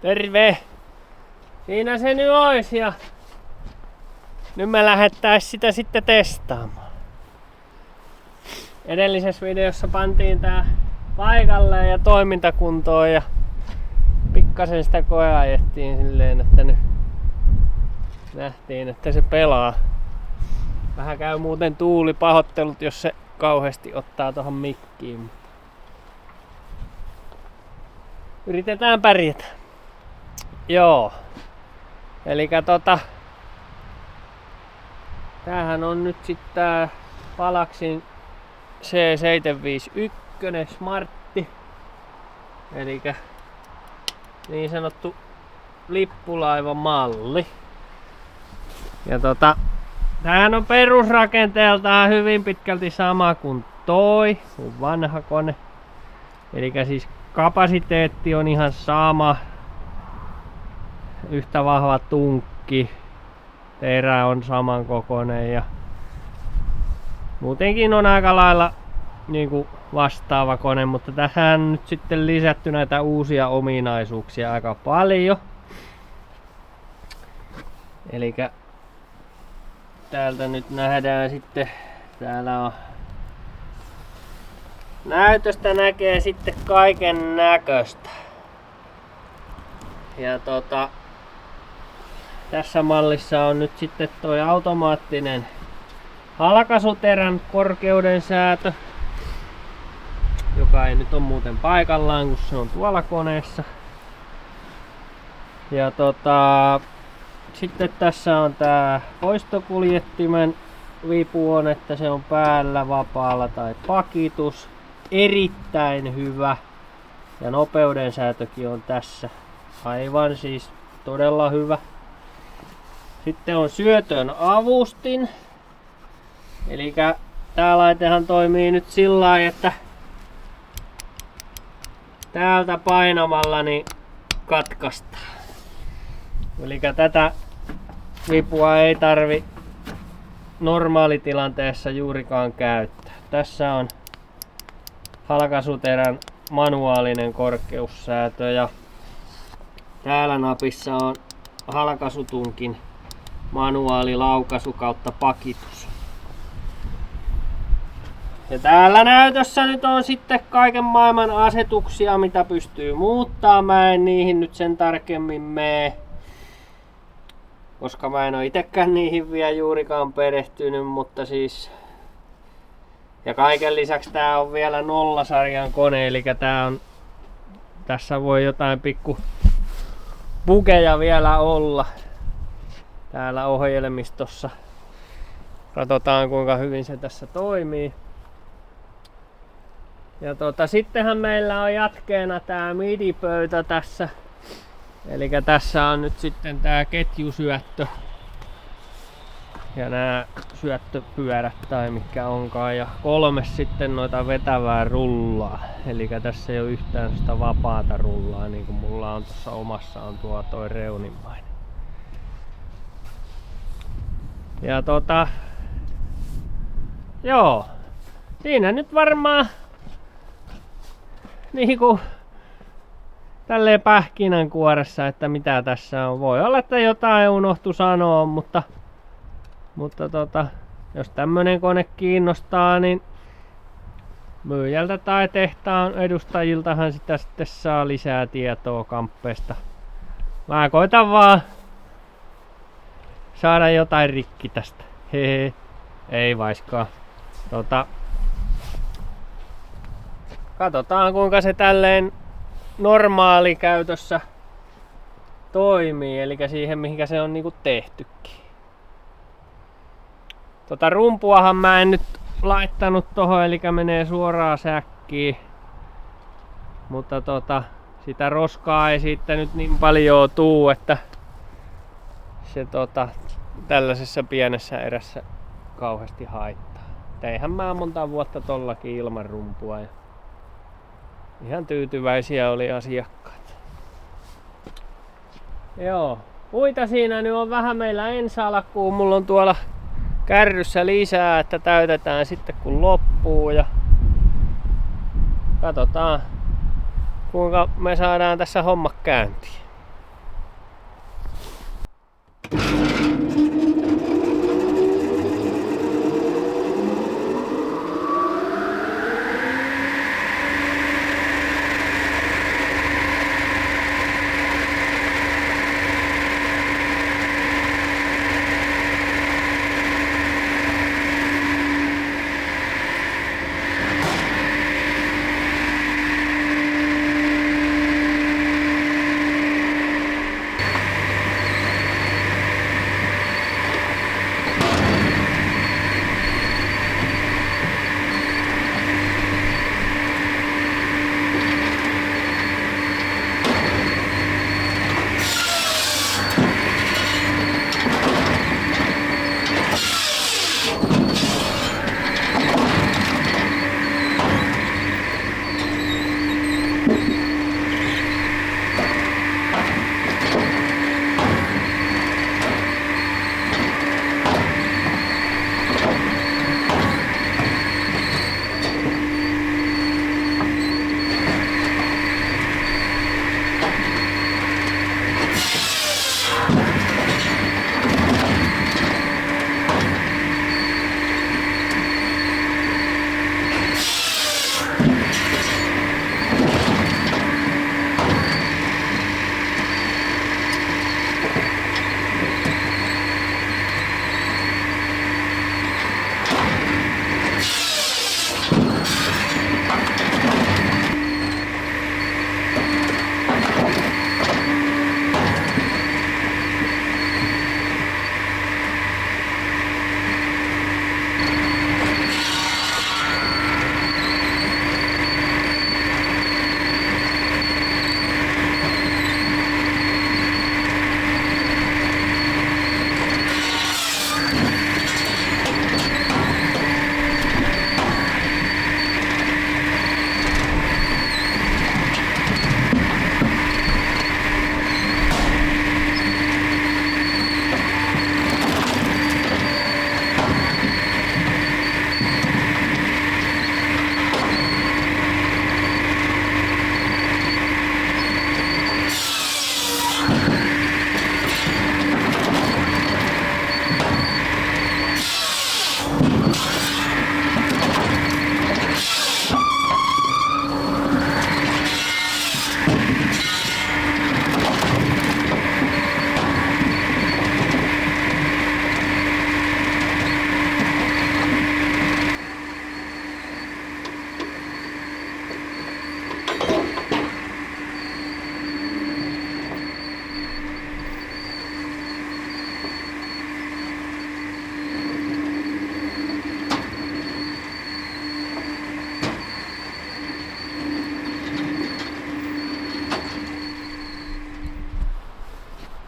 Terve! Siinä se nyt ois ja nyt me lähettäis sitä sitten testaamaan. Edellisessä videossa pantiin tää paikalle ja toimintakuntoon ja pikkasen sitä koeajettiin silleen, että nyt nähtiin, että se pelaa. Vähän käy muuten tuuli, pahoittelut jos se kauheasti ottaa tohon mikkiin. Yritetään pärjätä. Joo. Elikkä tämähän on nyt sitten tää Palaxin C751 Smartti. Elikkä niin sanottu lippulaivamalli. Ja tämähän on perusrakenteeltaan hyvin pitkälti sama kuin toi, kuin vanha kone. Elikkä siis kapasiteetti on ihan sama. Yhtä vahva tunkki. Terä on samankokoinen ja muutenkin on aika lailla niinku vastaava kone, mutta tähän on nyt sitten lisätty näitä uusia ominaisuuksia aika paljon. Elikkä täältä nyt nähdään sitten, täällä on näytöstä näkee sitten kaiken näköistä. Ja tässä mallissa on nyt sitten toi automaattinen halkaisuterän korkeuden säätö, joka ei nyt ole muuten paikallaan, kun se on tuolla koneessa. Ja sitten tässä on tää poistokuljettimen vipu on, että se on päällä, vapaalla tai pakitus. Erittäin hyvä. Ja nopeuden säätökin on tässä. Aivan siis todella hyvä. Sitten on syötön avustin. Elikkä tää laitehan toimii nyt sillä lailla, että täältä painamalla niin katkaistaan. Elikkä tätä vipua ei tarvi normaalitilanteessa juurikaan käyttää. Tässä on halkaisuterän manuaalinen korkeussäätö ja täällä napissa on halkaisutunkin manuaalilaukaisu kautta pakitus. Ja täällä näytössä nyt on sitten kaiken maailman asetuksia, mitä pystyy muuttamaan. Mä en niihin nyt sen tarkemmin mene, koska mä en ole itekään niihin vielä juurikaan perehtynyt, mutta siis... Ja kaiken lisäksi tää on vielä nollasarjan kone, eli tää on... Tässä voi jotain pikku bugeja vielä olla täällä ohjelmistossa. Katsotaan kuinka hyvin se tässä toimii. Ja sittenhän meillä on jatkeena tää MIDI-pöytä tässä. Eli tässä on nyt sitten tää ketjusyöttö. Ja nämä syöttöpyörät tai mikä onkaan. Ja 3 sitten noita vetävää rullaa. Eli tässä ei ole yhtään sitä vapaata rullaa niin kuin mulla on tuossa omassa on toi reunimmainen. Ja joo. Siinä nyt varmaan niinku tälleen pähkinänkuoressa, että mitä tässä on. Voi olla, että jotain unohtu sanoa, mutta jos tämmönen kone kiinnostaa, niin myyjältä tai tehtaan edustajiltahan sitä sitten saa lisää tietoa kamppeesta. Mä koitan vaan saada jotain rikki tästä. Hehe. Ei vaiskaan. Katsotaan kuinka se tälleen normaali käytössä toimii, eli siihen mihinkä se on niinku tehtykin. Rumpuahan mä en nyt laittanut tohon, eli menee suoraan säkkiin. Mutta sitä roskaa ei siitä nyt niin paljon tuu, että se tällaisessa pienessä erässä kauheasti haittaa. Eihän mä monta vuotta tollakin ilman rumpua ja ihan tyytyväisiä oli asiakkaat. Joo, puita siinä nyt on vähän meillä ensi alkuun. Mulla on tuolla kärryssä lisää, että täytetään sitten kun loppuu ja katsotaan kuinka me saadaan tässä homma käyntiin.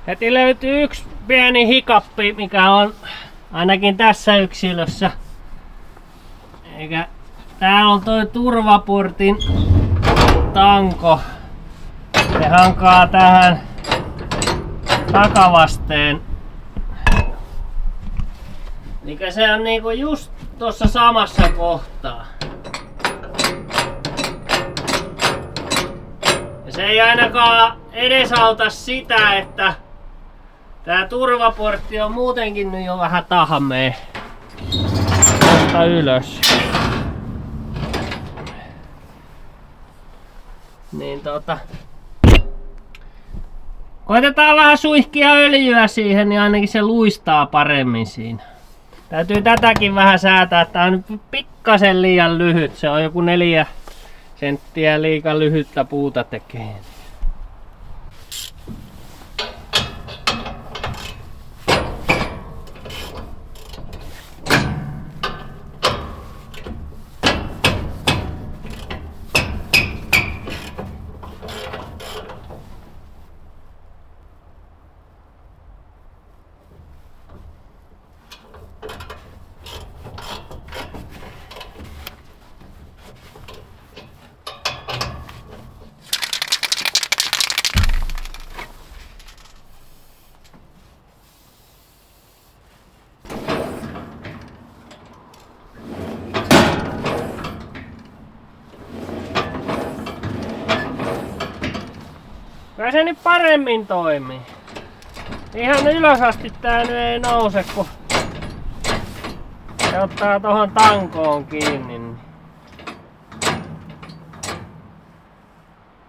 Heti löytyy yksi pieni hikappi, mikä on ainakin tässä yksilössä. Eikä täällä on toi turvaportin tanko. Se hankaa tähän takavasteen. Mikä se on niinku just tuossa samassa kohtaa. Ja se ei ainakaan edesauta sitä, että tää turvaportti on muutenkin nyt jo vähän tahmee tuosta ylös. Niin koitetaan vähän suihkia öljyä siihen, niin ainakin se luistaa paremmin siinä. Täytyy tätäkin vähän säätää. Tää on nyt pikkasen liian lyhyt. Se on joku 4 senttiä liikaa lyhyttä puuta tekee. Kyllä se nyt paremmin toimii. Ihan ylös asti tää nyt ei nouse, kun se ottaa tohon tankoon kiinni.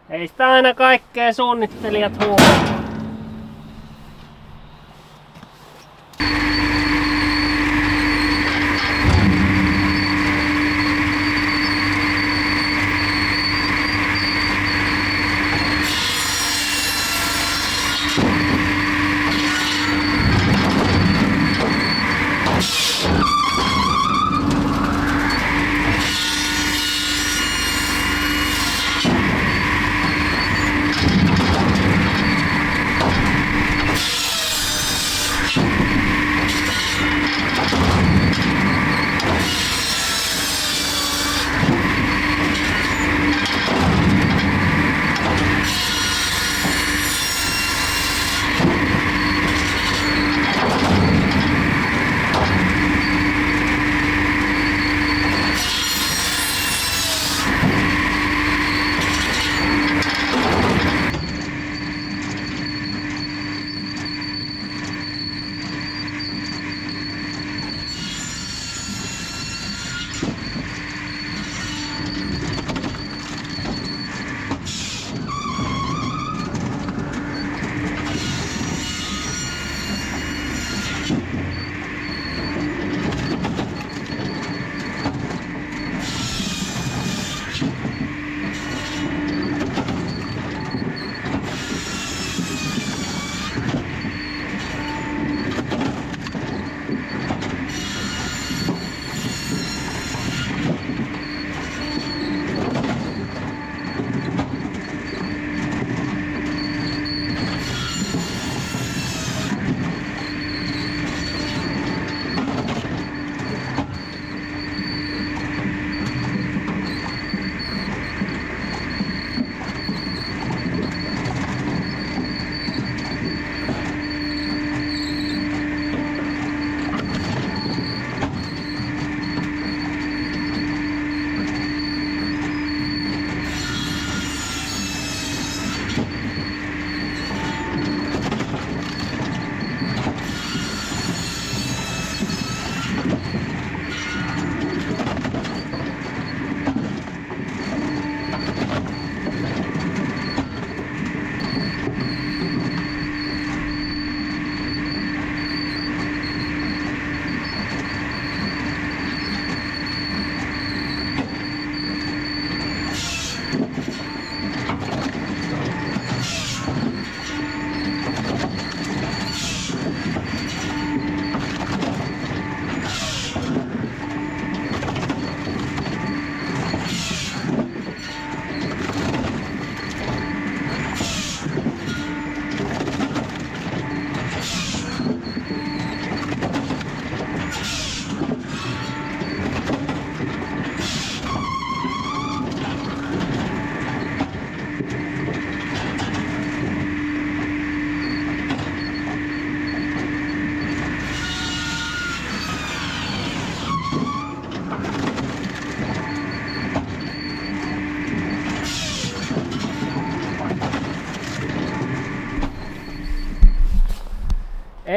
Ei sitä aina kaikkea suunnittelijat huomaa.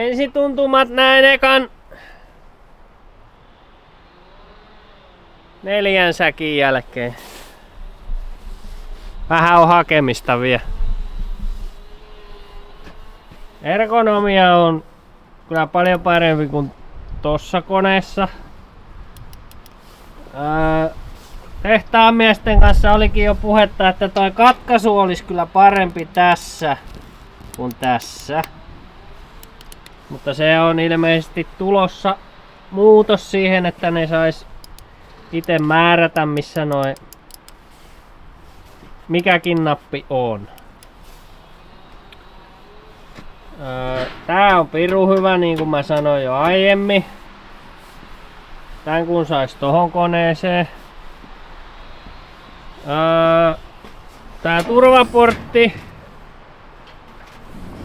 ensituntumat näin ekan 4 säkin jälkeen. Vähän on hakemista vielä. Ergonomia on kyllä paljon parempi kuin tossa koneessa. Tehtaamiesten kanssa olikin jo puhetta, että toi katkaisu olisi kyllä parempi tässä kuin tässä. Mutta se on ilmeisesti tulossa muutos siihen, että ne sais itse määrätä missä mikäkin nappi on. Tää on pirun hyvä, niin kuin mä sanoin jo aiemmin. Tän kun sais tohon koneeseen. Tää turvaportti.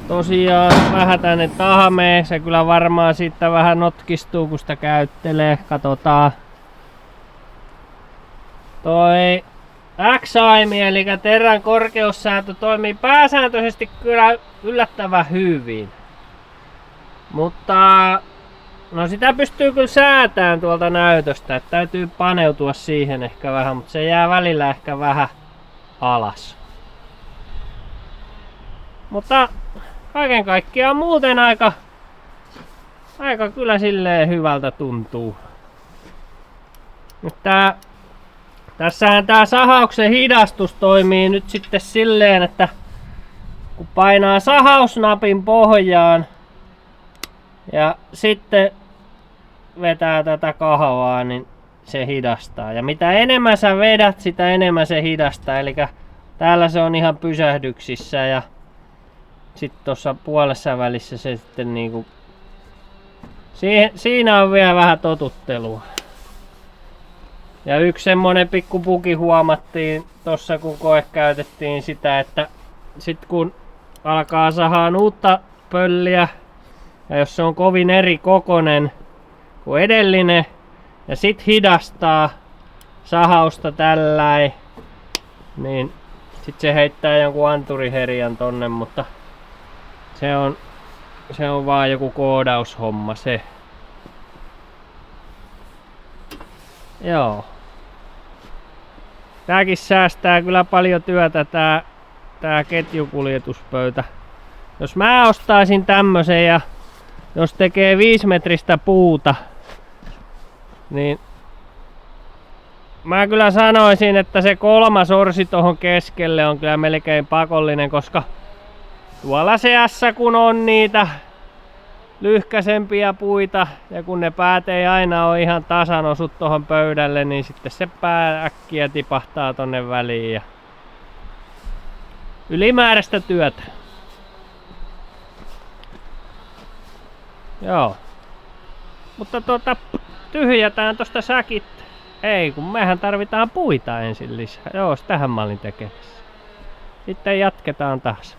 Tosiaan vähän tänne tahmee. Se kyllä varmaan siitä vähän notkistuu kun sitä käyttelee. Katsotaan. Toi X-aim eli terän korkeussääntö toimii pääsääntöisesti kyllä yllättävän hyvin. Mutta no sitä pystyy kyllä säätämään tuolta näytöstä, että täytyy paneutua siihen ehkä vähän, mutta se jää välillä ehkä vähän alas. Mutta kaiken kaikkiaan muuten aika kyllä silleen hyvältä tuntuu. Nyt tässähän tää sahauksen hidastus toimii nyt sitten silleen, että kun painaa sahausnapin pohjaan ja sitten vetää tätä kahvaa, niin se hidastaa. Ja mitä enemmän sä vedät, sitä enemmän se hidastaa. Eli täällä se on ihan pysähdyksissä ja sitten tuossa puolessa välissä se sitten niinku... Siinä on vielä vähän totuttelua. Ja yksi semmonen pikku bugi huomattiin tossa kun käytettiin sitä, että sit kun alkaa sahaan uutta pölliä ja jos se on kovin eri kokonen kuin edellinen ja sit hidastaa sahausta tälläin, niin sit se heittää jonkun anturiherjan tonne, mutta se on vaan joku koodaushomma se. Joo. Tääkin säästää kyllä paljon työtä tää ketjukuljetuspöytä. Jos mä ostaisin tämmösen ja jos tekee 5 metristä puuta, niin mä kyllä sanoisin, että se 3 orsi tohon keskelle on kyllä melkein pakollinen, koska tuolla seassa kun on niitä lyhkäsempiä puita ja kun ne päät ei aina ole ihan tasan osu tohon pöydälle, niin sitten se pää äkkiä tipahtaa tonne väliin ja ylimääräistä työtä. Joo. Mutta tyhjätään tosta säkit. Ei, kun mehän tarvitaan puita ensin lisää. Joo, tähän mä olin tekemässä. Sitten jatketaan taas.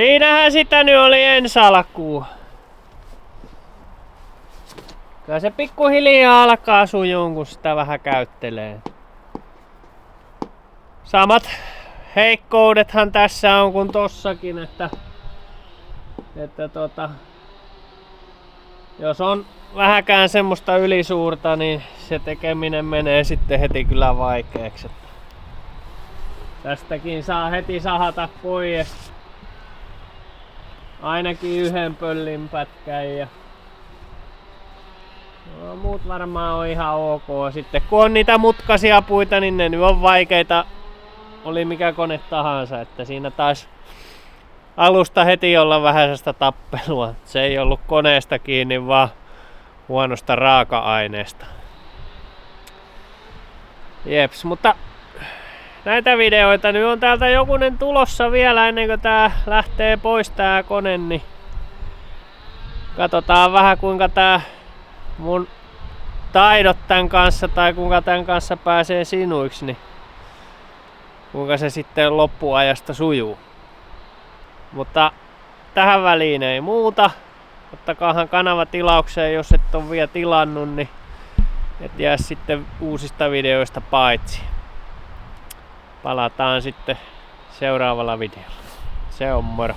Siinähän sitä nyt oli ensi alkuun. Kyllä se pikkuhiljaa alkaa sujuun, kun sitä vähän käyttelee. Samat heikkoudethan tässä on kuin tossakin, että jos on vähäkään semmoista ylisuurta, niin se tekeminen menee sitten heti kyllä vaikeaksi. Tästäkin saa heti sahata pois ainakin yhden pöllin pätkän ja no, muut varmaan on ihan ok. Sitten kun on niitä mutkaisia puita, niin ne nyt on vaikeita, oli mikä kone tahansa, että siinä taisi alusta heti olla vähäisestä tappelua. Se ei ollut koneesta kiinni, vaan huonosta raaka-aineesta. Jeps, mutta näitä videoita nyt on täältä jokunen tulossa vielä ennen kuin tää lähtee pois tää kone, niin katsotaan vähän kuinka tää mun taidot tän kanssa tai kuinka tän kanssa pääsee sinuiksi, niin kuinka se sitten loppuajasta sujuu. Mutta tähän väliin ei muuta. Ottakaahan kanava tilaukseen, jos et ole vielä tilannut, niin et jää sitten uusista videoista paitsi. Palataan sitten seuraavalla videolla. Se on moro.